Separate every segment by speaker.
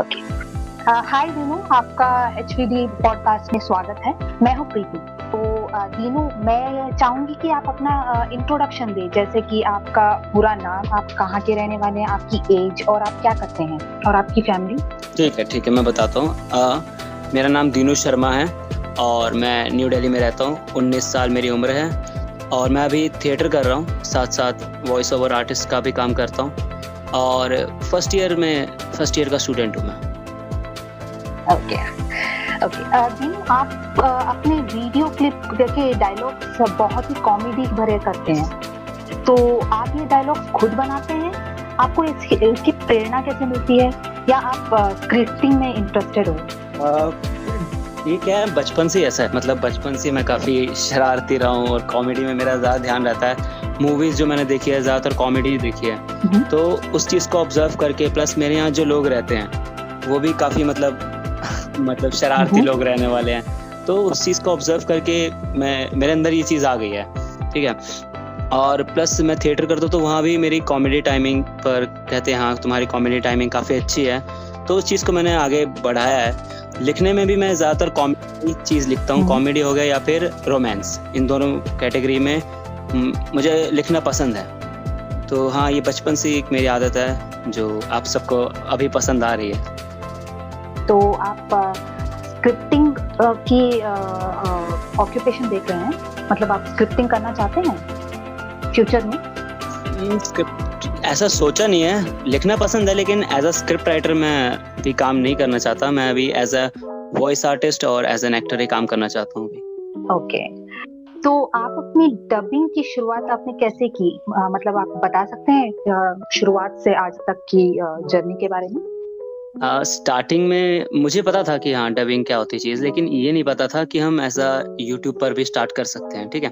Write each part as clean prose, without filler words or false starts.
Speaker 1: Okay. हाय दीनू, आपका HVD podcast में स्वागत है। मैं हूँ प्रीति। तो दीनू, मैं चाहूंगी कि आप अपना इंट्रोडक्शन दें, जैसे कि आपका पूरा नाम, आप कहाँ के रहने वाले हैं, आपकी एज और आप क्या करते हैं और आपकी फैमिली।
Speaker 2: ठीक है, मैं बताता हूँ। मेरा नाम दीनू शर्मा है और मैं न्यू दिल्ली में रहता हूँ। 19 साल मेरी उम्र है और मैं अभी थिएटर कर रहा हूँ, साथ साथ वॉइस ओवर आर्टिस्ट का भी काम करता हूँ और फर्स्ट ईयर का स्टूडेंट हूँ मैं।
Speaker 1: ओके। दीनू, आप अपने वीडियो क्लिप के डायलॉग्स बहुत ही कॉमेडी भरे करते हैं, तो आप ये डायलॉग्स खुद बनाते हैं? आपको इसकी प्रेरणा कैसे मिलती है, या आप स्क्रिप्टिंग में इंटरेस्टेड हो?
Speaker 2: ये क्या है, बचपन से ऐसा है, मतलब बचपन से मैं काफ़ी शरारती रहा हूँ और कॉमेडी में मेरा ज़्यादा ध्यान रहता है। मूवीज़ जो मैंने देखी है ज़्यादातर कॉमेडी देखी है, तो उस चीज़ को ऑब्जर्व करके, प्लस मेरे यहाँ जो लोग रहते हैं वो भी काफ़ी मतलब शरारती लोग रहने वाले हैं, तो उस चीज़ को ऑब्जर्व करके मेरे अंदर ये चीज़ आ गई है। ठीक है, और प्लस मैं थिएटर करता हूँ तो वहाँ भी मेरी कॉमेडी टाइमिंग पर कहते हैं हाँ तुम्हारी कॉमेडी टाइमिंग काफ़ी अच्छी है, तो उस चीज़ को मैंने आगे बढ़ाया है। लिखने में भी मैं ज़्यादातर कॉमेडी चीज़ लिखता हूँ, कॉमेडी हो गया या फिर रोमांस, इन दोनों कैटेगरी में मुझे लिखना पसंद है। तो हाँ, ये बचपन से एक मेरी आदत है जो आप सबको अभी पसंद आ रही है।
Speaker 1: तो आप स्क्रिप्टिंग की ऑक्यूपेशन देख रहे हैं, मतलब आप स्क्रिप्टिंग करना चाहते हैं फ्यूचर में?
Speaker 2: स्क्रिप्ट ऐसा सोचा नहीं है, लिखना पसंद है, लेकिन एज अ स्क्रिप्ट राइटर मैं भी काम नहीं करना चाहता। मैं अभी एज अ वॉइस आर्टिस्ट और एज एन एक्टर ही काम करना चाहता हूँ अभी।
Speaker 1: ओके। तो आप अपनी डबिंग की शुरुआत आपने कैसे की? मतलब आप बता सकते हैं शुरुआत से आज तक की जर्नी के बारे में?
Speaker 2: स्टार्टिंग में मुझे पता था कि हाँ डबिंग क्या होती है चीज़, लेकिन ये नहीं पता था कि हम ऐसा यूट्यूब पर भी स्टार्ट कर सकते हैं। ठीक है,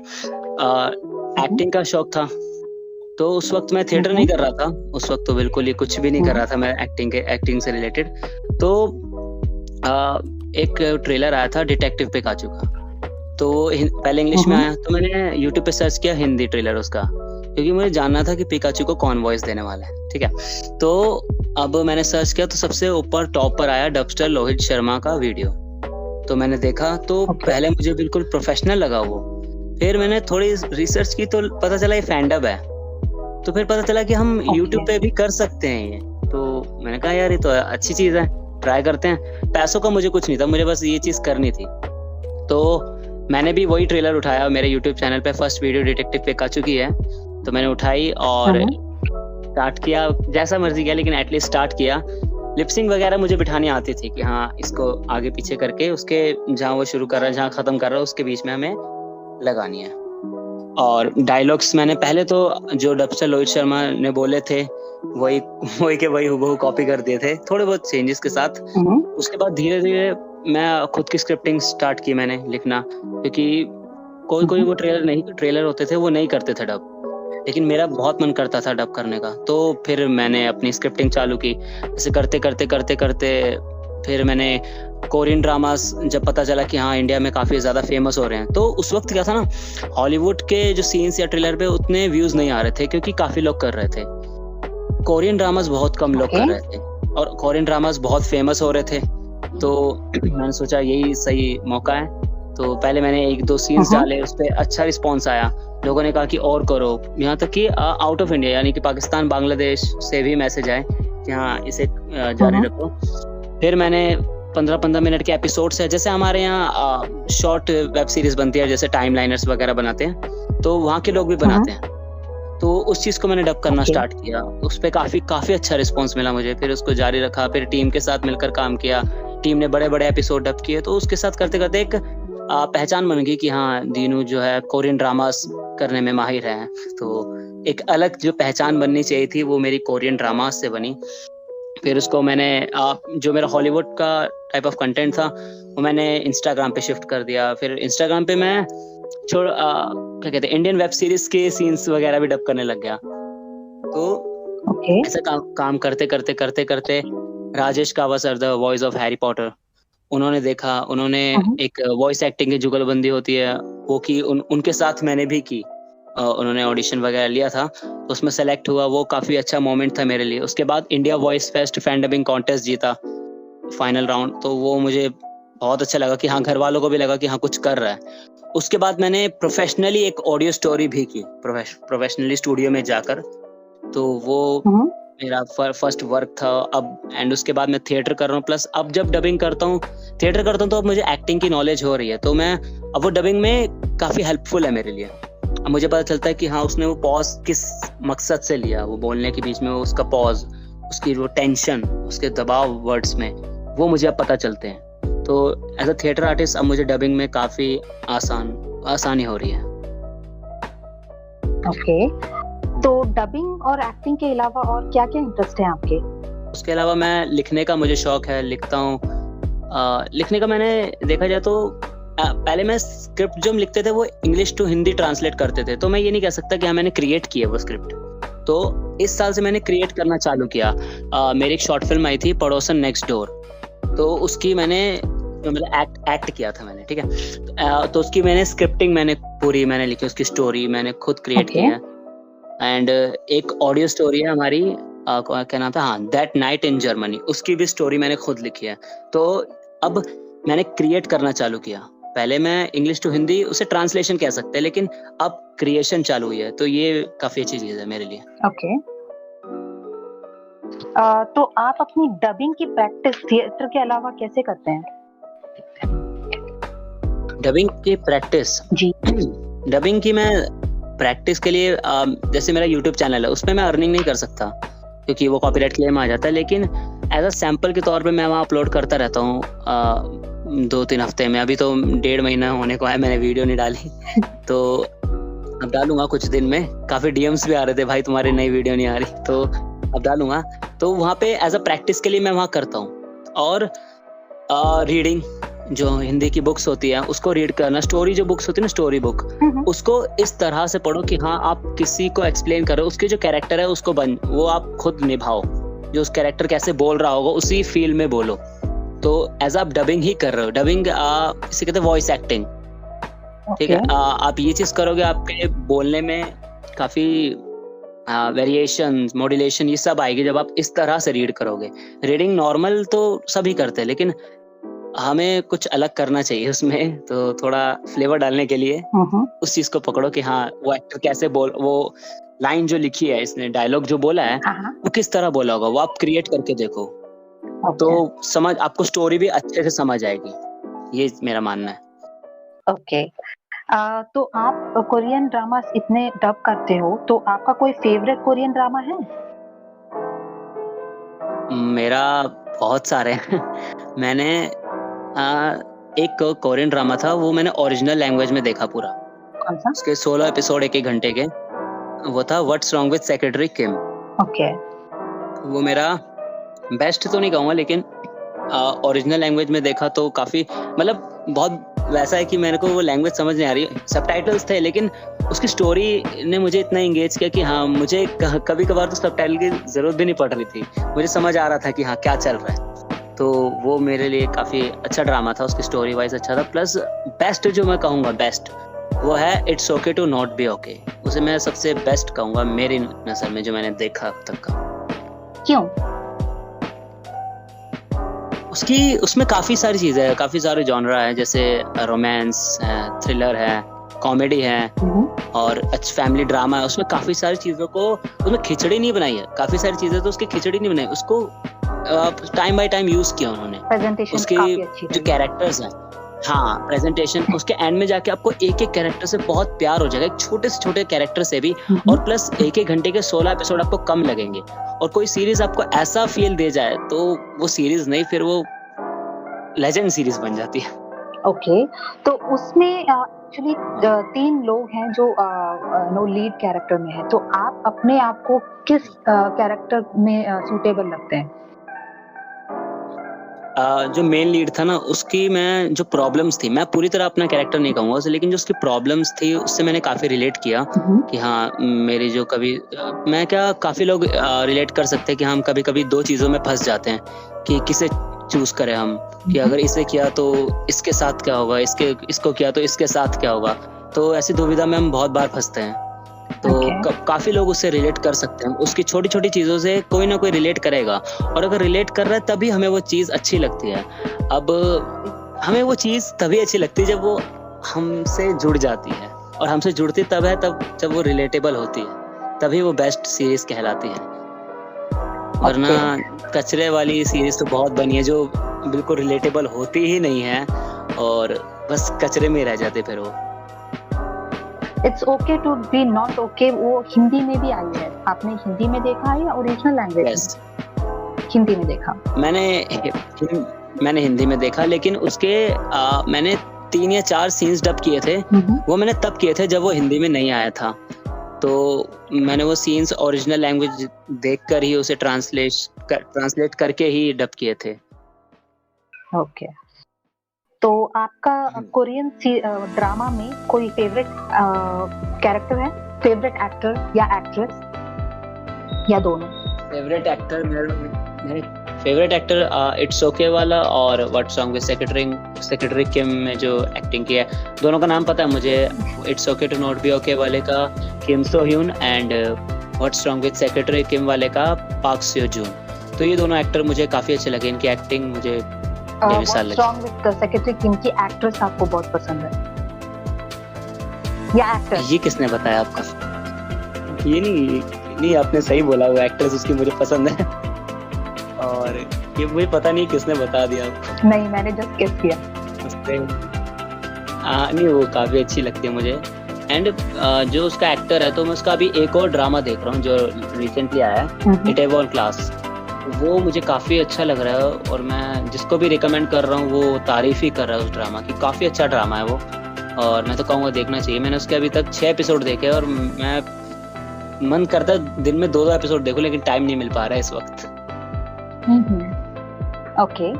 Speaker 2: एक्टिंग का शौक था, तो उस वक्त मैं थिएटर नहीं कर रहा था, उस वक्त तो बिल्कुल ही कुछ भी नहीं कर रहा था मैं एक्टिंग से रिलेटेड। तो एक ट्रेलर आया था डिटेक्टिव पिकाचू का, तो पहले इंग्लिश में आया, तो मैंने यूट्यूब पे सर्च किया हिंदी ट्रेलर उसका, क्योंकि मुझे जानना था कि पिकाचू को कौन वॉइस देने वाला है। ठीक है, तो अब मैंने सर्च किया तो सबसे ऊपर टॉप पर आया डबस्टर लोहित शर्मा का वीडियो, तो मैंने देखा तो पहले मुझे बिल्कुल प्रोफेशनल लगा वो। फिर मैंने थोड़ी रिसर्च की तो पता चला ये फैंडब है, तो फिर पता चला कि हम यूट्यूब पे भी कर सकते हैं ये, तो मैंने कहा यार ये तो अच्छी चीज़ है, ट्राई करते हैं। पैसों का मुझे कुछ नहीं था, मुझे बस ये चीज़ करनी थी, तो मैंने भी वही ट्रेलर उठाया। मेरे यूट्यूब चैनल पे फर्स्ट वीडियो डिटेक्टिव पिकाचू की है, तो मैंने उठाई और स्टार्ट किया, जैसा मर्जी किया, लेकिन एटलीस्ट स्टार्ट किया। लिपसिंग वगैरह मुझे बिठानी आती थी कि हाँ इसको आगे पीछे करके उसके जहाँ वो शुरू कर रहा है जहाँ खत्म कर रहा है उसके बीच में हमें लगानी है। और डायलॉग्स मैंने पहले तो जो डबस्टर लोहित शर्मा ने बोले थे वही हुबहू कॉपी कर दिए थे, थोड़े बहुत चेंजेस के साथ। उसके बाद धीरे धीरे मैं खुद की स्क्रिप्टिंग स्टार्ट की मैंने लिखना, क्योंकि कोई वो ट्रेलर होते थे वो नहीं करते थे डब, लेकिन मेरा बहुत मन करता था डब करने का, तो फिर मैंने अपनी स्क्रिप्टिंग चालू की। ऐसे करते फिर मैंने कोरियन ड्रामास जब पता चला कि हाँ इंडिया में काफ़ी ज़्यादा फेमस हो रहे हैं, तो उस वक्त क्या था ना, हॉलीवुड के जो सीन्स या ट्रेलर पे उतने व्यूज़ नहीं आ रहे थे, क्योंकि काफ़ी लोग कर रहे थे। कोरियन ड्रामास बहुत कम लोग कर रहे थे और कोरियन ड्रामास बहुत फेमस हो रहे थे, तो मैंने सोचा यही सही मौका है। तो पहले मैंने 1-2 सीन्स डाले, उस पर अच्छा रिस्पॉन्स आया, लोगों ने कहा कि और करो, यहाँ तक कि आउट ऑफ इंडिया यानी कि पाकिस्तान बांग्लादेश से भी मैसेज आए कि हाँ इसे जारी रखो। फिर मैंने 15-15 मिनट के एपिसोड्स है, जैसे हमारे यहाँ शॉर्ट वेब सीरीज बनती है, जैसे टाइम लाइनर्स वगैरह बनाते हैं, तो वहाँ के लोग भी बनाते हैं, तो उस चीज़ को मैंने डब करना स्टार्ट किया। उस पर काफ़ी अच्छा रिस्पॉन्स मिला मुझे, फिर उसको जारी रखा, फिर टीम के साथ मिलकर काम किया, टीम ने बड़े एपिसोड डब किए, तो उसके साथ करते करते एक पहचान बन गई कि हाँ दीनू जो है कोरियन ड्रामास करने में माहिर है। तो एक अलग जो पहचान बननी चाहिए थी वो मेरी कोरियन ड्रामास से बनी। फिर उसको मैंने जो मेरा हॉलीवुड का टाइप ऑफ कंटेंट था वो मैंने इंस्टाग्राम पे शिफ्ट कर दिया। फिर इंस्टाग्राम पे मैं क्या कहते हैं इंडियन वेब सीरीज के सीन्स वगैरह भी डब करने लग गया। तो ऐसा काम करते Rajesh Kawasar the voice of Harry Potter, उन्होंने देखा, उन्होंने एक वॉइस एक्टिंग की जुगलबंदी होती है वो की, उनके साथ मैंने भी की। उन्होंने ऑडिशन वगैरह लिया था, उसमें सेलेक्ट हुआ, वो काफ़ी अच्छा मोमेंट था मेरे लिए। उसके बाद India voice fest fan dubbing contest जीता, फाइनल राउंड, तो वो मुझे बहुत अच्छा लगा कि हाँ, घर वालों को भी लगा कि हाँ कुछ कर रहा है। उसके बाद मैंने प्रोफेशनली एक ऑडियो स्टोरी भी की, प्रोफेशनली स्टूडियो में जाकर, तो वो मेरा फर्स्ट वर्क था। अब एंड उसके बाद मैं थिएटर कर रहा हूँ, प्लस अब जब डबिंग करता हूँ, थिएटर करता हूँ, तो अब मुझे एक्टिंग की नॉलेज हो रही है, तो मैं अब वो डबिंग में काफ़ी हेल्पफुल है मेरे लिए। अब मुझे पता चलता है कि हाँ उसने वो पॉज किस मकसद से लिया, वो बोलने के बीच में वो उसका पॉज, उसकी वो टेंशन, उसके दबाव वर्ड्स में, वो मुझे अब पता चलते हैं। तो एज अ थिएटर आर्टिस्ट अब मुझे डबिंग में काफ़ी आसानी हो रही है।
Speaker 1: ओके, तो डबिंग और एक्टिंग के अलावा और क्या क्या इंटरेस्ट है आपके?
Speaker 2: उसके अलावा मैं लिखने का मुझे शौक है, लिखता हूँ। लिखने का मैंने देखा जाए तो पहले मैं स्क्रिप्ट जो हम लिखते थे वो इंग्लिश टू हिंदी ट्रांसलेट करते थे, तो मैं ये नहीं कह सकता कि हाँ मैंने क्रिएट किया वो स्क्रिप्ट। तो इस साल से मैंने क्रिएट करना चालू किया। मेरी एक शॉर्ट फिल्म आई थी पड़ोसन नेक्स्ट डोर, तो उसकी मैंने मतलब एक्ट किया था मैंने, ठीक है। तो उसकी मैंने स्क्रिप्टिंग मैंने लिखी, उसकी स्टोरी मैंने खुद क्रिएट की है। एंड एक ऑडियो स्टोरी है हमारी, क्या नाम था, हाँ, दैट नाइट इन जर्मनी, उसकी भी स्टोरी मैंने खुद लिखी है। तो अब मैंने क्रिएट करना चालू किया। पहले मैं इंग्लिश टू हिंदी उसे ट्रांसलेशन कह सकते हैं, लेकिन अब क्रिएशन चालू हुई है, तो ये काफी अच्छी चीज है मेरे लिए।
Speaker 1: ओके, तो आप अपनी डबिंग की प्रैक्टिस थिएटर के अलावा कैसे करते हैं?
Speaker 2: डबिंग की प्रैक्टिस
Speaker 1: जी।
Speaker 2: डबिंग की मैं प्रैक्टिस के लिए जैसे मेरा यूट्यूब चैनल है, उसमें मैं अर्निंग नहीं कर सकता क्योंकि वो कॉपीराइट क्लेम आ जाता है, लेकिन एज अ सैम्पल के तौर पे मैं वहाँ अपलोड करता रहता हूँ 2-3 हफ्ते में। अभी तो 1.5 महीना होने को है, मैंने वीडियो नहीं डाली तो अब डालूंगा कुछ दिन में। काफ़ी डीएम्स भी आ रहे थे, भाई तुम्हारी नई वीडियो नहीं आ रही, तो अब डालूंगा। तो वहाँ पे एज अ प्रैक्टिस के लिए मैं वहाँ करता हूँ। और रीडिंग, जो हिंदी की बुक्स होती है उसको रीड करना, स्टोरी जो बुक्स होती है ना, स्टोरी बुक, उसको इस तरह से पढ़ो कि हाँ आप किसी को एक्सप्लेन करो, उसके जो कैरेक्टर है उसको वो आप खुद निभाओ, जो उस कैरेक्टर कैसे बोल रहा होगा उसी फील में बोलो। तो एज आप डबिंग ही कर रहे हो, डबिंग इसे कहते हैं वॉइस एक्टिंग, ठीक है। आप ये चीज करोगे, आपके बोलने में काफी वेरिएशन, मॉड्यूलेशन, ये सब आएगी जब आप इस तरह से रीड करोगे। रीडिंग नॉर्मल तो सभी करते हैं, लेकिन हमें कुछ अलग करना चाहिए उसमें, तो थोड़ा फ्लेवर डालने के लिए उस चीज को पकड़ो कि हाँ वो एक्टर कैसे वो लाइन जो लिखी है, इसने डायलॉग जो बोला है वो किस तरह बोला होगा, वो आप क्रिएट करके देखो। तो आपको स्टोरी भी अच्छे से समझ आएगी, ये मेरा मानना है।
Speaker 1: ओके, तो आप कोरियन ड्रामा इतने डब करते हो, तो आपका कोई फेवरेट कोरियन ड्रामा है?
Speaker 2: मेरा बहुत सारे हैं मैंने एक कोरियन ड्रामा था, वो मैंने ओरिजिनल लैंग्वेज में देखा पूरा।
Speaker 1: कौन सा?
Speaker 2: उसके 16 एपिसोड 1-1 घंटे के, वो था what's wrong with secretary Kim.
Speaker 1: Okay,
Speaker 2: वो मेरा बेस्ट तो नहीं कहूँगा, लेकिन ओरिजिनल लैंग्वेज में देखा तो काफ़ी, मतलब बहुत वैसा है कि मेरे को वो लैंग्वेज समझ नहीं आ रही, सबटाइटल्स थे, लेकिन उसकी स्टोरी ने मुझे इतना इंगेज किया कि हाँ मुझे कभी कभार तो सबटाइटल की ज़रूरत भी नहीं पड़ रही थी, मुझे समझ आ रहा था कि हाँ क्या चल रहा है। तो वो मेरे लिए काफ़ी अच्छा ड्रामा था, उसकी स्टोरी वाइज अच्छा था। प्लस बेस्ट जो मैं कहूँगा बेस्ट, वो है it's okay to not be okay, उसे मैं सबसे बेस्ट कहूँगा मेरी नज़र में जो मैंने देखा अब तक का।
Speaker 1: क्यों?
Speaker 2: उसमें काफ़ी सारी चीज़ें हैं, काफ़ी सारे जॉनरा है, जैसे रोमांस है, थ्रिलर है, कॉमेडी है और अच्छा फैमिली ड्रामा है। उसमें काफ़ी सारी चीज़ों को, उसमें खिचड़ी नहीं बनाई है, काफ़ी सारी चीज़ें तो उसकी खिचड़ी नहीं बनाई, उसको टाइम बाय टाइम यूज़ किया उन्होंने।
Speaker 1: प्रेजेंटेशन
Speaker 2: उसके
Speaker 1: काफी अच्छी
Speaker 2: जो कैरेक्टर्स हैं, हाँ प्रेजेंटेशन, उसके एंड में जाके आपको एक एक कैरेक्टर से बहुत प्यार हो जाएगा, एक छोटे से छोटे कैरेक्टर से भी। और प्लस 1-1 घंटे के 16 एपिसोड आपको कम लगेंगे, और कोई सीरीज आपको ऐसा फील दे जाए तो वो सीरीज नहीं, फिर वो लेजेंड सीरीज बन जाती है।
Speaker 1: ओके, तो उसमें एक्चुअली 3 लोग हैं जो लीड कैरेक्टर में है, तो आप अपने आप को किस कैरेक्टर में सूटेबल लगते हैं?
Speaker 2: जो मेन लीड था ना, उसकी मैं जो प्रॉब्लम्स थी, मैं पूरी तरह अपना कैरेक्टर नहीं कहूँगा उसे, लेकिन जो उसकी प्रॉब्लम्स थी उससे मैंने काफ़ी रिलेट किया कि हाँ मेरी जो कभी मैं क्या काफ़ी लोग रिलेट कर सकते हैं कि हम कभी कभी 2 चीज़ों में फंस जाते हैं कि किसे चूज करें हम, कि अगर इसे किया तो इसके साथ क्या होगा, इसको किया तो इसके साथ क्या होगा। तो ऐसी दुविधा में हम बहुत बार फंसते हैं, तो
Speaker 1: ओके।
Speaker 2: काफी लोग उससे रिलेट कर सकते हैं, उसकी छोटी छोटी चीजों से कोई ना कोई रिलेट करेगा, और अगर रिलेट कर रहा है तभी हमें वो चीज अच्छी लगती है। अब हमें वो चीज तभी अच्छी लगती है जब वो हमसे जुड़ जाती है, और हमसे जुड़ती तब है तब जब वो रिलेटेबल होती है, तभी वो बेस्ट सीरीज कहलाती है। वरना कचरे वाली सीरीज तो बहुत बनी है जो बिल्कुल रिलेटेबल होती ही नहीं है, और बस कचरे में ही रह जाते फिर वो।
Speaker 1: It's okay to be not okay, वो हिंदी में भी आई है। आपने हिंदी में देखा है या ओरिजिनल लैंग्वेज
Speaker 2: यस,
Speaker 1: में? हिंदी में देखा।
Speaker 2: मैंने हिंदी में देखा, लेकिन उसके मैंने 3 या 4 सीन्स डब किए थे। वो मैंने तब किए थे जब वो हिंदी में नहीं आया था, तो मैंने वो सीन्स ओरिजिनल लैंग्वेज देखकर ही उसे ट्रांसलेट करके ही डब किए थे।
Speaker 1: ओके। तो आपका कोरियन ड्रामा में कोई फेवरेट कैरेक्टर है, फेवरेट एक्टर या एक्ट्रेस, या दोनों?
Speaker 2: फेवरेट एक्टर मेरे फेवरेट एक्टर इट्स ओके वाला और व्हाट सॉन्ग विद सेक्रेटरी किम में जो एक्टिंग की है, दोनों का नाम पता है मुझे। It's okay to not be okay वाले का Kim Soo Hyun, and what's wrong with secretary Kim वाले का पार्क स्यो जून। तो ये दोनों एक्टर मुझे काफी अच्छे लगे, इनकी एक्टिंग मुझे बेमिसाल लगी।
Speaker 1: सॉन्ग विद सेक्रेटरी किम की एक्ट्रेस आपको बहुत पसंद है या एक्टर?
Speaker 2: ये किसने बताया आपका? ये नहीं, आपने सही बोला, वो एक्ट्रेस उसकी मुझे पसंद है, और ये मुझे पता नहीं किसने बता दिया आपको।
Speaker 1: नहीं, मैंने जस्ट गेस किया।
Speaker 2: नहीं, वो काफी अच्छी लगती है मुझे। एंड जो उसका एक्टर है, तो मैं उसका अभी एक और ड्रामा देख रहा हूँ जो रिसेंटली आया है, इटावॉन क्लास। वो मुझे काफी अच्छा लग रहा है, और मैं जिसको भी रिकमेंड कर रहा हूँ वो तारीफ ही कर रहा है उस ड्रामा की। काफी अच्छा ड्रामा है वो, और मैं तो कहूँगा देखना चाहिए। मैंने उसके अभी तक 6 एपिसोड देखे, और मैं मन करता है दिन में 2-2 एपिसोड देखूं, लेकिन टाइम नहीं मिल पा रहा है इस वक्त।
Speaker 1: ओके।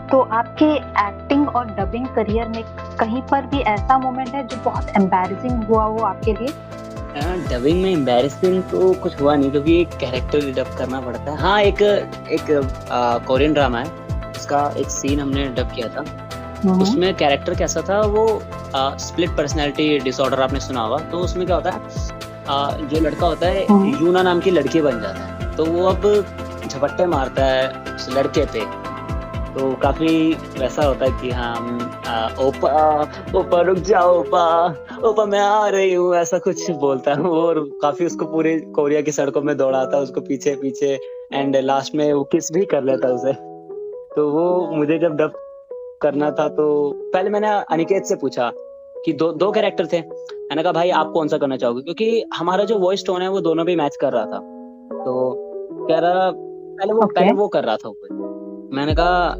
Speaker 1: तो आपके एक्टिंग और डबिंग करियर में कहीं पर भी ऐसा मोमेंट है जो बहुत एम्बैरेसिंग हुआ हो आपके लिए?
Speaker 2: डबिंग में एम्बैरेसिंग तो कुछ हुआ नहीं, क्योंकि एक कैरेक्टर डब करना पड़ता है। हाँ, एक कोरियन ड्रामा है, उसका एक सीन हमने डब किया था। उसमें कैरेक्टर कैसा था, वो स्प्लिट पर्सनैलिटी डिसऑर्डर आपने सुना होगा। तो उसमें क्या होता है, जो लड़का होता है यूना नाम की लड़की बन जाता है, तो वो अब झपट्टे मारता है उस लड़के पे। तो काफी वैसा होता है कि हाँ, ओपा रुक जाओ, ओपा मैं आ रही हूँ, ऐसा कुछ बोलता है। और काफी उसको पूरे कोरिया की सड़कों में दौड़ाता है उसको पीछे पीछे, एंड लास्ट में वो किस भी कर लेता उसे। तो वो मुझे जब डब करना था, तो पहले मैंने अनिकेत से पूछा कि दो कैरेक्टर थे। मैंने कहा भाई आप कौन सा करना चाहोगे, क्योंकि हमारा जो वॉइस टोन है वो दोनों भी मैच कर रहा था। तो कह रहा पहले वो कर रहा था। मैंने कहा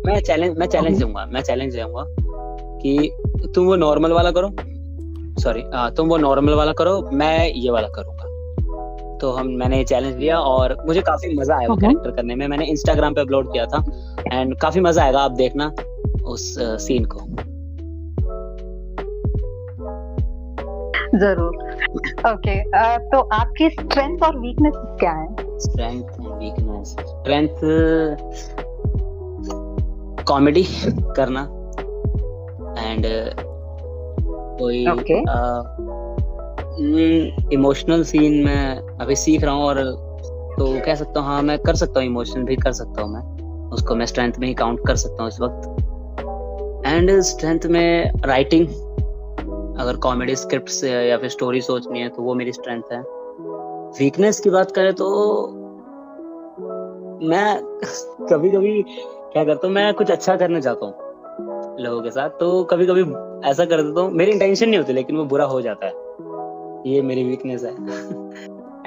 Speaker 2: मैं चैलेंज दूंगा कि तुम वो नॉर्मल वाला करो, तुम वो नॉर्मल वाला करो, मैं ये वाला करूंगा। तो मैंने ये चैलेंज लिया, और मुझे काफी मजा आया वो कैरेक्टर करने में। मैंने इंस्टाग्राम पे अपलोड किया था, एंड काफी मजा आएगा, आप देखना उस सीन को।
Speaker 1: जरूर। ओके। तो आपकी स्ट्रेंथ और वीकनेस क्या है?
Speaker 2: स्ट्रेंथ कॉमेडी करना, एंड कोई इमोशनल सीन मैं अभी सीख रहा हूँ, और तो कह सकता हूँ हाँ मैं कर सकता हूँ, इमोशनल भी कर सकता हूँ। मैं उसको मैं स्ट्रेंथ में ही काउंट कर सकता हूँ इस वक्त। एंड स्ट्रेंथ में राइटिंग, अगर कॉमेडी स्क्रिप्ट से या फिर स्टोरी सोचनी है तो वो मेरी स्ट्रेंथ है। वीकनेस की बात करें तो मैं कभी कभी क्या करता हूँ, मैं कुछ अच्छा करना चाहता हूँ लोगों के साथ, तो कभी कभी ऐसा कर देता हूँ, मेरी इंटेंशन नहीं होती लेकिन वो बुरा हो जाता है। ये मेरी वीकनेस है।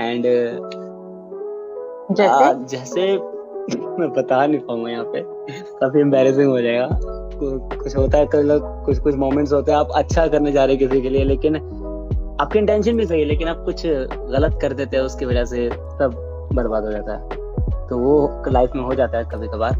Speaker 2: एंड जैसे मैं बता नहीं पाऊंगा यहाँ पे, काफी एम्बैरेसिंग हो जाएगा। कुछ होता है, कुछ मोमेंट्स होते हैं, आप अच्छा करने जा रहे हैं किसी के लिए, लेकिन आपकी इंटेंशन भी सही है, लेकिन आप कुछ गलत कर देते हैं, उसकी वजह से सब बर्बाद हो जाता है। तो वो लाइफ में हो जाता है कभी कभार।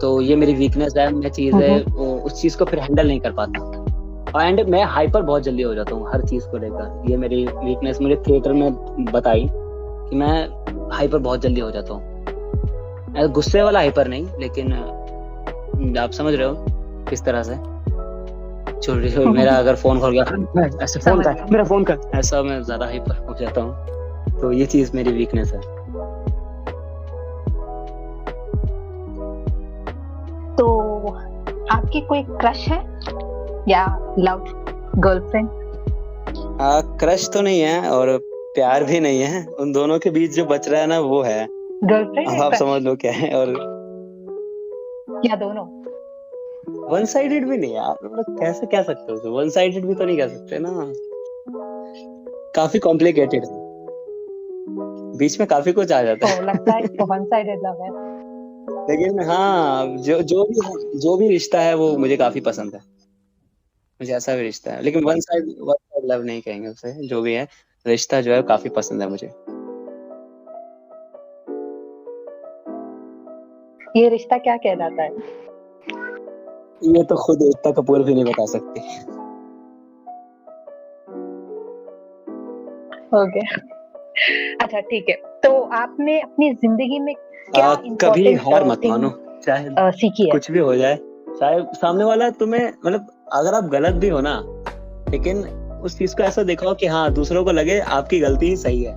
Speaker 2: तो ये मेरी वीकनेस है, मैं चीज है वो उस चीज को फिर हैंडल नहीं कर पाता, एंड मैं हाइपर बहुत जल्दी हो जाता हूँ हर चीज को लेकर। ये मेरी वीकनेस मुझे थिएटर में बताई कि मैं हाइपर बहुत जल्दी हो जाता हूँ। गुस्से वाला हाइपर नहीं, लेकिन आप समझ रहे हो किस तरह से। छोड़ मेरा अगर फोन खो गया ऐसे फोन
Speaker 1: समझ
Speaker 2: का
Speaker 1: गई।
Speaker 2: मेरा फोन का ऐसा मैं ज्यादा हाइपर हो जाता हूँ, तो ये चीज मेरी वीकनेस है।
Speaker 1: तो आपकी कोई क्रश है या लव गर्लफ्रेंड?
Speaker 2: क्रश तो नहीं है और प्यार भी नहीं है, उन दोनों के बीच जो बच रहा है ना वो है,
Speaker 1: गर्लफ्रेंड
Speaker 2: अब
Speaker 1: या
Speaker 2: आप
Speaker 1: क्रश
Speaker 2: समझ लो क्या है। और
Speaker 1: या दोनों?
Speaker 2: वन साइडेड भी नहीं यार, मतलब कैसे कह सकते हो, वन साइडेड भी तो नहीं कह सकते ना, काफी कॉम्प्लिकेटेड है, बीच में काफी कुछ आ जाता है।
Speaker 1: तो लगता है कि वन साइडेड लव है।
Speaker 2: लेकिन हाँ, जो भी रिश्ता है वो मुझे काफी पसंद है, मुझे ऐसा भी रिश्ता है, लेकिन वन साइड लव नहीं कहेंगे उसे, जो भी है रिश्ता जो है काफी पसंद है मुझे।
Speaker 1: ये रिश्ता क्या कहलाता है?
Speaker 2: ये तो खुद एकता कपूर भी नहीं बता सकती।
Speaker 1: ओके, अच्छा ठीक है। तो आपने अपनी जिंदगी में क्या
Speaker 2: कभी
Speaker 1: इम्पोर्टेंट
Speaker 2: हार मत मानो, चाहे
Speaker 1: सीखी है?
Speaker 2: कुछ भी हो जाए, चाहे सामने वाला तुम्हें, मतलब अगर आप गलत भी हो ना, लेकिन उस चीज को ऐसा देखो कि हाँ दूसरों को लगे आपकी गलती ही सही है,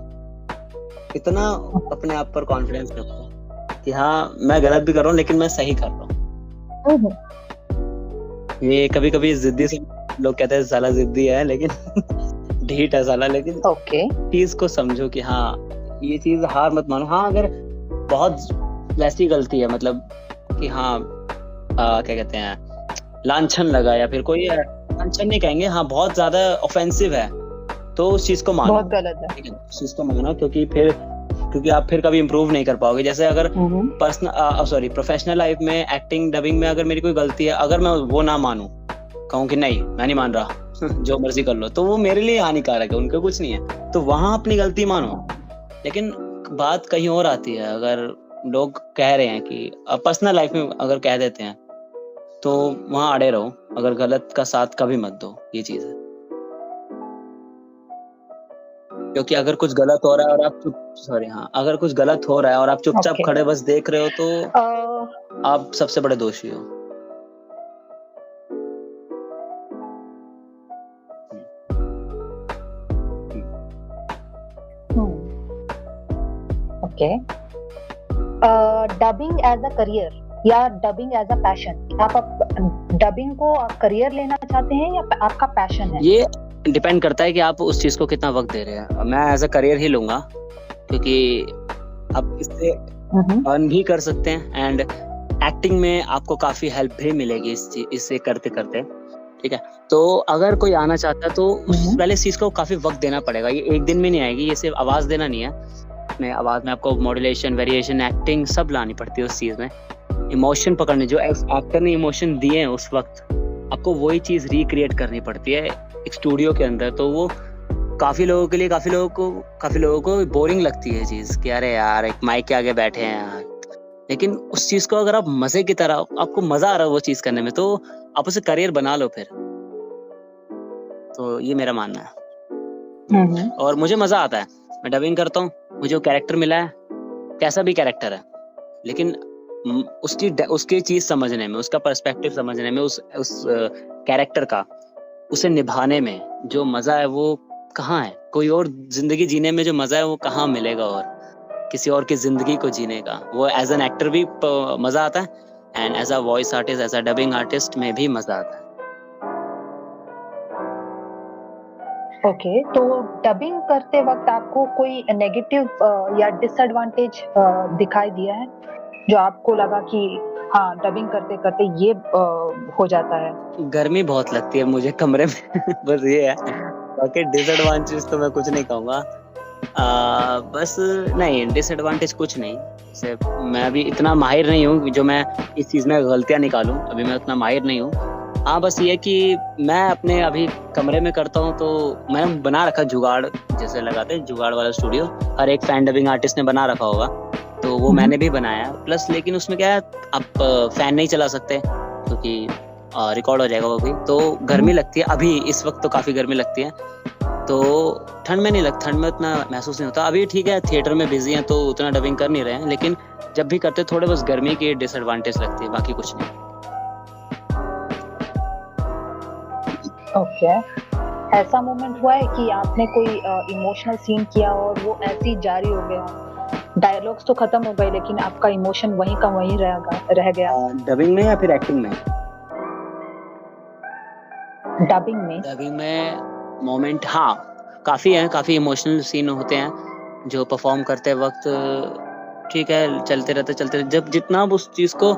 Speaker 2: इतना अपने आप पर कॉन्फिडेंस रखो कि हाँ मैं गलत भी कर रहा हूँ लेकिन मैं सही कर रहा हूँ। ये कभी कभी जिद्दी से लोग कहते हैं साला जिद्दी है, लेकिन ढीठ है साला, लेकिन
Speaker 1: ओके,
Speaker 2: चीज को समझो कि हाँ ये चीज, हार मत मानो। हाँ अगर बहुत वैसी गलती है, मतलब कि हाँ क्या कहते हैं लांछन लगा, या फिर कोई लांछन नहीं कहेंगे, हाँ बहुत ज्यादा ऑफेंसिव है, तो उस चीज को मानो,
Speaker 1: बहुत गलत है।
Speaker 2: ठीक है, उस चीज को मानो, क्योंकि आप फिर कभी इम्प्रूव नहीं कर पाओगे। जैसे अगर प्रोफेशनल लाइफ में, एक्टिंग डबिंग में अगर मेरी कोई गलती है, अगर मैं वो ना मानूं, कहूँ कि नहीं मैं नहीं मान रहा जो मर्जी कर लो, तो वो मेरे लिए हानिकारक है, उनका कुछ नहीं है, तो वहां अपनी गलती मानो। लेकिन बात कहीं और आती है, अगर लोग कह रहे हैं कि पर्सनल लाइफ में अगर कह देते हैं, तो वहां अड़े रहो, अगर गलत का साथ कभी मत दो, ये चीज है। क्योंकि अगर कुछ गलत हो रहा है और आप अगर कुछ गलत हो रहा है और आप चुपचाप
Speaker 1: Okay.
Speaker 2: खड़े बस देख रहे हो, तो आप सबसे बड़े दोषी हो।
Speaker 1: Okay, dubbing as a career या डबिंग एज अ पैशन? आप डबिंग को करियर लेना चाहते हैं या आपका पैशन है?
Speaker 2: ये डिपेंड करता है कि आप उस चीज को कितना वक्त दे रहे हैं। मैं एज अ करियर ही लूंगा, क्योंकि आप इससे अर्न भी कर सकते हैं, एंड एक्टिंग में आपको काफी हेल्प भी मिलेगी इससे करते करते, ठीक है। तो अगर कोई आना चाहता है तो पहले इस चीज को काफी वक्त देना पड़ेगा, ये एक दिन में नहीं आएगी, ये सिर्फ आवाज देना नहीं है, अपने आवाज में आपको मॉड्यूलेशन, वेरिएशन, एक्टिंग सब लानी पड़ती है उस चीज में, इमोशन पकड़ने, जो एक्टर ने इमोशन दिए हैं उस वक्त, आपको वही चीज रिक्रिएट करनी पड़ती है एक स्टूडियो के अंदर। तो वो काफी लोगों को बोरिंग लगती है चीज कि अरे यार एक माइक के आगे बैठे हैं यार, लेकिन उस चीज को अगर आप मजे की तरह, आपको मजा आ रहा है वो चीज करने में, तो आप उसे करियर बना लो फिर। तो ये मेरा मानना है, और मुझे मजा आता है, मैं डबिंग करता हूँ, मुझे वो कैरेक्टर मिला है, कैसा भी कैरेक्टर है, लेकिन उसकी चीज समझने में, उसका पर्सपेक्टिव समझने में, उस कैरेक्टर का, उसे निभाने में जो मजा है वो कहाँ है, कोई और जिंदगी जीने में जो मजा है वो कहाँ मिलेगा, और किसी और की जिंदगी को जीने का वो एज एन एक्टर भी मजा आता है, and as a voice artist, as a dubbing artist में भी मजा आता है।
Speaker 1: ओके, तो डबिंग करते वक्त आपको कोई नेगेटिव या डिसएडवांटेज दिखाई दिया है जो आपको लगा कि हाँ डबिंग करते करते ये हो जाता है?
Speaker 2: गर्मी बहुत लगती है मुझे कमरे में बस ये है, बाकी डिसएडवांटेज तो मैं कुछ नहीं कहूँगा, बस नहीं, डिसएडवांटेज कुछ नहीं, सिर्फ मैं अभी इतना माहिर नहीं हूँ जो मैं इस चीज़ में गलतियाँ निकालूं, अभी मैं उतना माहिर नहीं हूँ। हाँ बस ये कि मैं अपने अभी कमरे में करता हूँ, तो मैंने बना रखा जुगाड़, जैसे लगाते हैं जुगाड़ वाला स्टूडियो, हर एक फैन डबिंग आर्टिस्ट ने बना रखा होगा, तो वो मैंने भी बनाया प्लस। लेकिन उसमें क्या है, आप फैन नहीं चला सकते क्योंकि रिकॉर्ड हो जाएगा वो भी, तो गर्मी लगती है, अभी इस वक्त तो काफ़ी गर्मी लगती है, तो ठंड में नहीं लगता, ठंड में उतना महसूस नहीं होता। अभी ठीक है थिएटर में बिजी हैं तो उतना डबिंग कर नहीं रहे हैं, लेकिन जब भी करते थोड़े बस गर्मी की डिसएडवांटेज लगती है, बाकी कुछ नहीं।
Speaker 1: ओके। ऐसा मोमेंट हुआ है कि आपने कोई इमोशनल सीन किया और वो ऐसे ही जारी हो गया? डायलॉग्स तो खत्म हो गए लेकिन आपका इमोशन वहीं का वहीं रह गया?
Speaker 2: डबिंग में या फिर एक्टिंग में?
Speaker 1: डबिंग में।
Speaker 2: डबिंग में मोमेंट हाँ, काफ़ी इमोशनल सीन होते हैं जो परफॉर्म करते वक़्त ठीक है, चलते रहते जब जितना आप उस चीज़ को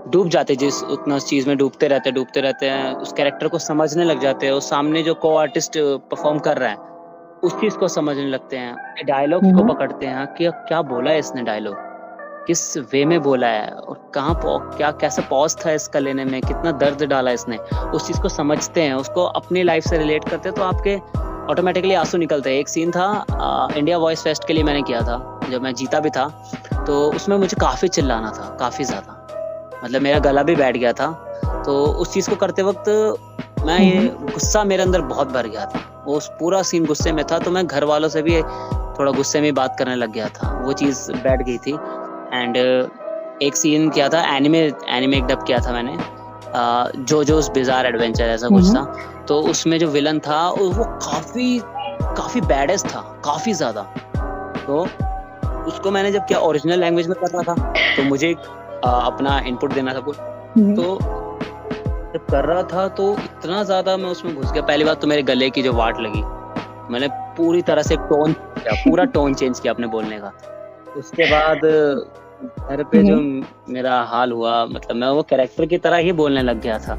Speaker 2: डूब जाते उतना उस चीज़ में डूबते रहते हैं, उस कैरेक्टर को समझने लग जाते हैं, और सामने जो को आर्टिस्ट परफॉर्म कर रहा है, उस चीज़ को समझने लगते हैं, डायलॉग्स को पकड़ते हैं कि क्या बोला है इसने डायलॉग, किस वे में बोला है और क्या कैसा पॉज़ था इसका लेने में, कितना दर्द डाला इसने, उस चीज़ को समझते हैं, उसको अपनी लाइफ से रिलेट करते हैं, तो आपके ऑटोमेटिकली आंसू निकलते हैं। एक सीन था इंडिया वॉइस फेस्ट के लिए मैंने किया था, जब मैं जीता भी था, तो उसमें मुझे काफ़ी चिल्लाना था, काफ़ी ज़्यादा, मतलब मेरा गला भी बैठ गया था। तो उस चीज़ को करते वक्त ये गुस्सा मेरे अंदर बहुत भर गया था, वो उस पूरा सीन गुस्से में था, तो मैं घर वालों से भी थोड़ा गुस्से में बात करने लग गया था, वो चीज़ बैठ गई थी। एंड एक सीन किया था, एनिमे डब किया था मैंने, जोजोस बिज़ार एडवेंचर ऐसा कुछ था, तो उसमें जो विलन था वो काफ़ी बैडेस्ट था, काफ़ी ज़्यादा। तो उसको मैंने जब किया ओरिजिनल लैंग्वेज में कर रहा था, तो मुझे अपना इनपुट देना था कुछ, तो जब कर रहा था तो इतना ज़्यादा मैं उसमें घुस गया। पहली बात तो मेरे गले की जो वाट लगी, मैंने पूरी तरह से पूरा टोन चेंज किया अपने बोलने का। उसके बाद घर पे जो मेरा हाल हुआ, मतलब मैं वो कैरेक्टर की तरह ही बोलने लग गया था।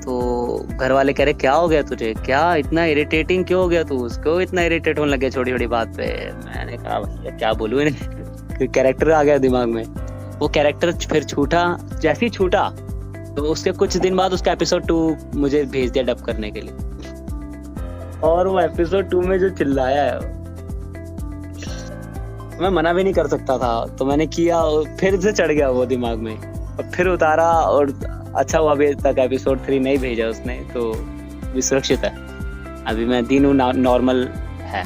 Speaker 2: तो घर वाले कह रहे क्या हो गया तुझे, क्या इतना इरिटेटिंग क्यों हो गया तू, उसको इतना इरिटेट होने लग गया छोटी-छोटी बात पे। मैंने कहा भैया क्या बोलूं इन्हें, कैरेक्टर आ गया दिमाग में। वो कैरेक्टर फिर जैसे ही छूटा तो उसके कुछ दिन बाद उसका एपिसोड 2 मुझे भेज दिया डब करने के लिए, और वो एपिसोड 2 में जो चिल्लाया है मैं मना भी नहीं कर सकता था, तो मैंने किया और फिर से चढ़ गया वो दिमाग में, और फिर उतारा, और अच्छा हुआ अभी तक एपिसोड 3 नहीं भेजा उसने, तो भी सुरक्षित है। अभी मैं दिनों नॉर्मल है।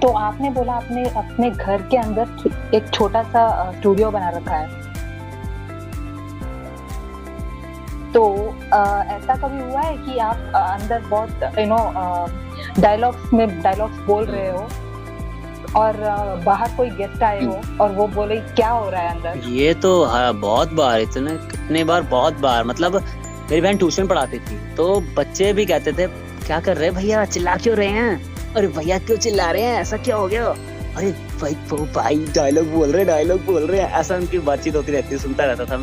Speaker 1: तो आपने बोला आपने अपने घर के अंदर एक छोटा सा स्टूडियो बना रखा है, तो ऐसा कभी हुआ है कि आप अंदर बहुत डायलॉग्स बोल रहे हो और बाहर कोई गेस्ट आए हो और वो बोले क्या हो रहा है अंदर?
Speaker 2: ये तो बहुत बार, इतने कितने बार, बहुत बार, मतलब मेरी बहन ट्यूशन पढ़ाती थी, तो बच्चे भी कहते थे क्या कर रहे भैया, चिल्ला क्यों रहे हैं, अरे भैया क्यों चिल्ला रहे हैं, ऐसा क्या हो गया, अरे भाई डायलॉग बोल रहे हैं, ऐसा उनकी बातचीत होती रहती, सुनता रहता था।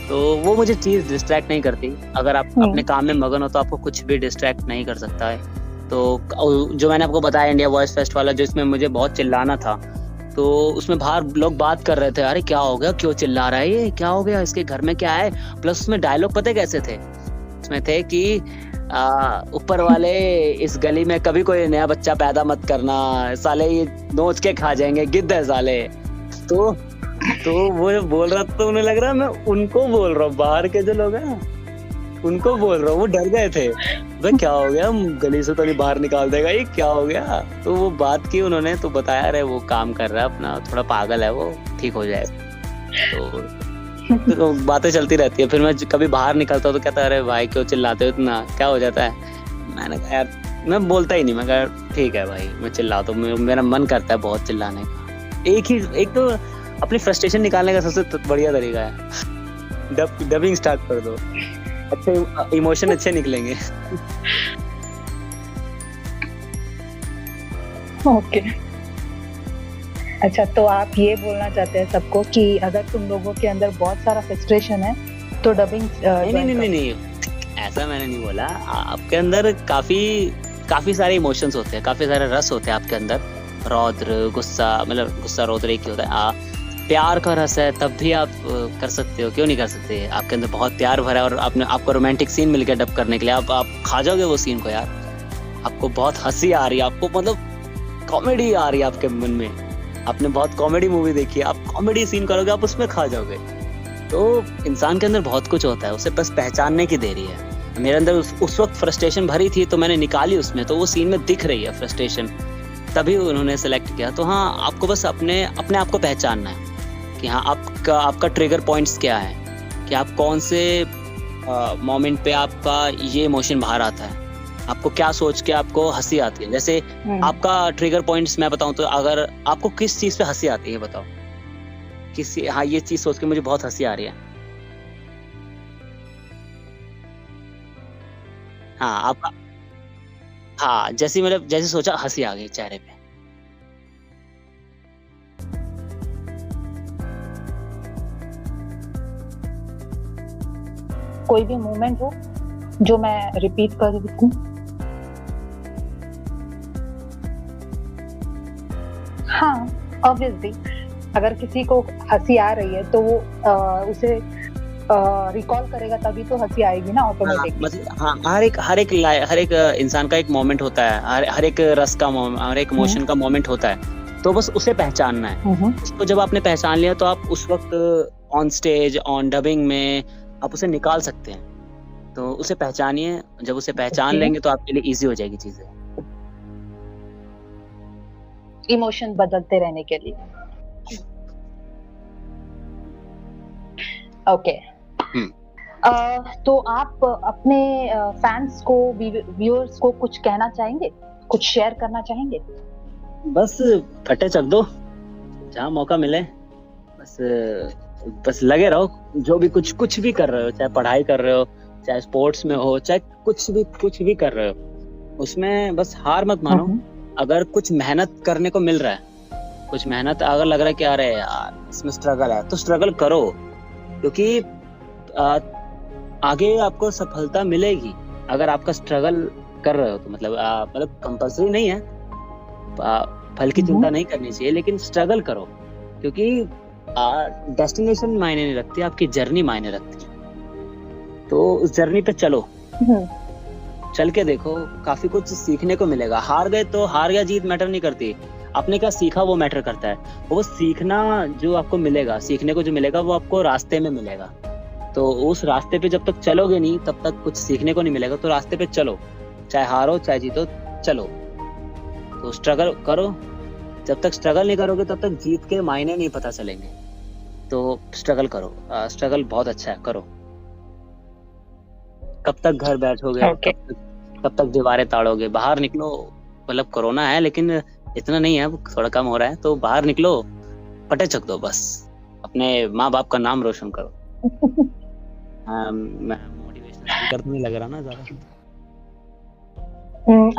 Speaker 2: तो वो मुझे चीज डिस्ट्रैक्ट नहीं करती। अगर आप अपने काम में मगन हो तो आपको कुछ भी डिस्ट्रैक्ट नहीं कर सकता है। तो जो मैंने आपको बताया इंडिया वॉइस फेस्ट वाला, जिसमें मुझे बहुत चिल्लाना था, तो उसमें बाहर लोग बात कर रहे थे, अरे क्या हो गया, क्यों चिल्ला रहा है ये, क्या हो गया, इसके घर में क्या है। प्लस उसमें डायलॉग पता कैसे थे, उसमें थे कि ऊपर वाले इस गली में कभी कोई नया बच्चा पैदा मत करना, साले ये नोच के खा जाएंगे, गिद्ध है साले। तो वो बोल रहा, तो उन्हें लग रहा मैं उनको बोल रहा हूँ, बाहर के जो लोग हैं उनको बोल रहा हूँ। वो डर गए थे, भाई क्या हो गया, गली से तो नहीं बाहर निकाल देगा ये, क्या हो गया। तो वो बात की उन्होंने, तो बताया अरे वो काम कर रहा है अपना, थोड़ा पागल है वो, ठीक हो जाएगा। तो बातें चलती रहती है। फिर मैं कभी बाहर निकलता हूँ तो कहता है अरे भाई क्यों चिल्लाते हो इतना, क्या हो जाता है। मैंने कहा यार, मैं बोलता ही नहीं, मैं कहा ठीक है भाई मैं चिल्लाता हूँ, मेरा मन करता है बहुत चिल्लाने का। एक तो अपनी फ्रस्ट्रेशन निकालने का सबसे बढ़िया तरीका है डबिंग स्टार्ट कर दो, अच्छे इमोशन अच्छे निकलेंगे।
Speaker 1: ओके अच्छा, तो आप ये बोलना चाहते हैं सबको कि अगर तुम लोगों के अंदर बहुत सारा फ्रस्ट्रेशन है तो डबिंग
Speaker 2: नहीं, ऐसा मैंने नहीं बोला। आपके अंदर काफी सारे इमोशंस होते हैं, काफी सारे रस होते हैं आपके अंदर, रौद्र, गुस्सा, मतलब गुस्सा रौद्र एक ही होता है। प्यार का रस है तब भी आप कर सकते हो, क्यों नहीं कर सकते। आपके अंदर बहुत प्यार भरा है और आपको रोमांटिक सीन मिल गया डब करने के लिए, आप खा जाओगे वो सीन को यार। आपको बहुत हंसी आ रही है, आपको मतलब कॉमेडी आ रही है आपके मन में, आपने बहुत कॉमेडी मूवी देखी है, आप कॉमेडी सीन करोगे, आप उसमें खा जाओगे। तो इंसान के अंदर बहुत कुछ होता है, उसे बस पहचानने की देरी है। मेरे अंदर उस वक्त फ्रस्ट्रेशन भरी थी तो मैंने निकाली उसमें, तो वो सीन में दिख रही है फ्रस्ट्रेशन, तभी उन्होंने सेलेक्ट किया। तो हाँ, आपको बस अपने आप को पहचानना है कि हाँ आपका ट्रिगर पॉइंट्स क्या है, कि आप कौन से मोमेंट पे आपका ये इमोशन बाहर आता है, आपको क्या सोच के आपको हंसी आती है? जैसे आपका ट्रिगर पॉइंट्स मैं बताऊं तो अगर आपको किस चीज पे हंसी आती है बताओ, किसी हाँ ये चीज सोच के मुझे बहुत हंसी आ रही है। हाँ आपका हाँ जैसे मतलब जैसे सोचा हंसी आ गई चेहरे पे।
Speaker 1: कोई भी मोमेंट हो जो मैं रिपीट कर दूं? हाँ, ऑब्वियसली अगर किसी को हंसी आ रही है तो वो उसे रिकॉल करेगा तभी तो हंसी आएगी ना ऑटोमेटिकली।
Speaker 2: मतलब हाँ हर एक इंसान का एक मोमेंट होता है, हर एक रस का हर एक इमोशन का मोमेंट होता है, तो बस उसे पहचानना है। उसको जब आपने पहचान लिया तो आप उस वक्त ऑन स्टेज ऑन डबिंग में आप उसे निकाल सकते हैं। तो उसे पहचानिए, जब उसे पहचान लेंगे तो आपके लिए इजी हो जाएगी चीजें।
Speaker 1: इमोशन बदलते रहने के लिए। ओके। तो आप अपने फैंस को व्यूअर्स को कुछ कहना चाहेंगे, कुछ शेयर करना चाहेंगे?
Speaker 2: बस फटे चक दो जहाँ मौका मिले, बस लगे रहो, जो भी कुछ भी कर रहे हो, चाहे पढ़ाई कर रहे हो, चाहे स्पोर्ट्स में हो, चाहे कुछ भी कर रहे हो, उसमें बस हार मत मानो। अगर कुछ मेहनत करने को मिल रहा है, कुछ मेहनत अगर लग रहा है कि अरे यार इसमें स्ट्रगल है, तो स्ट्रगल करो, क्योंकि आगे आपको सफलता मिलेगी। अगर आपका स्ट्रगल कर रहे हो तो मतलब कंपल्सरी नहीं है, फल की चिंता नहीं करनी चाहिए, लेकिन स्ट्रगल करो, क्योंकि डेस्टिनेशन मायने नहीं रखती, आपकी जर्नी मायने रखती है। तो उस जर्नी पे चलो, चल के देखो, काफी कुछ सीखने को मिलेगा। हार गए तो हार या जीत मैटर नहीं करती, आपने क्या सीखा वो मैटर करता है। वो सीखना जो आपको मिलेगा, सीखने को जो मिलेगा वो आपको रास्ते में मिलेगा। तो उस रास्ते पे जब तक चलोगे नहीं तब तक कुछ सीखने को नहीं मिलेगा। तो रास्ते पे चलो, चाहे हारो चाहे जीतो, चलो। तो स्ट्रगल करो, जब तक स्ट्रगल नहीं करोगे तब तक जीत के मायने नहीं पता चलेंगे। तो स्ट्रगल करो, स्ट्रगल बहुत अच्छा है, करो। कब तक घर बैठोगे, कब तक दीवारें ताड़ोगे? बाहर निकलो, मतलब कोरोना है लेकिन इतना नहीं है, थोड़ा कम हो रहा है, तो बाहर निकलो, पटे चक दो, बस अपने माँ बाप का नाम रोशन करो। मैं मोटिवेशनल स्पीकर तो नहीं लग रहा ना ज्यादा?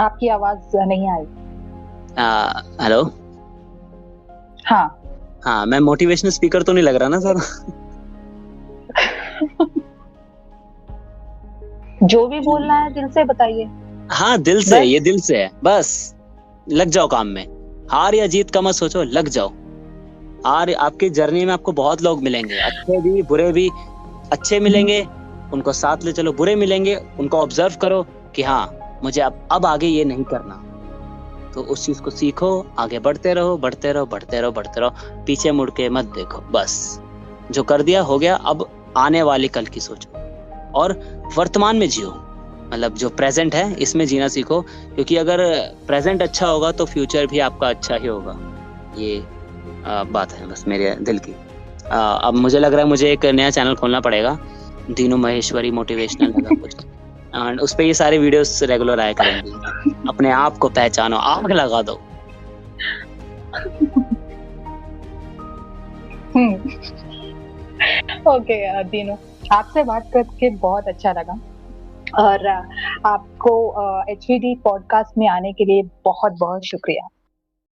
Speaker 1: आपकी आवाज नहीं आई।
Speaker 2: हेलो। हाँ मैं मोटिवेशनल स्पीकर तो नहीं लग रहा ना ज्यादा?
Speaker 1: जो भी बोलना है दिल से बताइए।
Speaker 2: हाँ दिल से, ये दिल से है, बस लग जाओ काम में। हार या जीत का मत सोचो, लग जाओ। आपकी जर्नी में आपको बहुत लोग मिलेंगे, अच्छे भी बुरे भी। अच्छे मिलेंगे उनको साथ ले चलो, बुरे मिलेंगे उनको ऑब्जर्व करो कि हाँ मुझे अब आगे ये नहीं करना। तो उस चीज को सीखो, आगे बढ़ते रहो, बढ़ते रहो, बढ़ते रहो, बढ़ते रहो, पीछे मुड़ के मत देखो। बस जो कर दिया हो गया, अब आने वाली कल की सोचो और वर्तमान में जियो। मतलब जो प्रेजेंट है इसमें जीना सीखो, क्योंकि अगर प्रेजेंट अच्छा होगा तो फ्यूचर भी आपका अच्छा ही होगा। ये बात है बस मेरे दिल की। अब मुझे लग रहा है मुझे एक नया चैनल खोलना पड़ेगा, दीनू महेश्वरी मोटिवेशनल लगा कुछ, एंड उस पे ये सारे वीडियोस रेगुलर आया करेंगे। अपने आप को पहचानो, आग लगा दो।
Speaker 1: ओके दीनू, आपसे बात करके बहुत अच्छा लगा और आपको HVD पॉडकास्ट में आने के लिए बहुत बहुत शुक्रिया।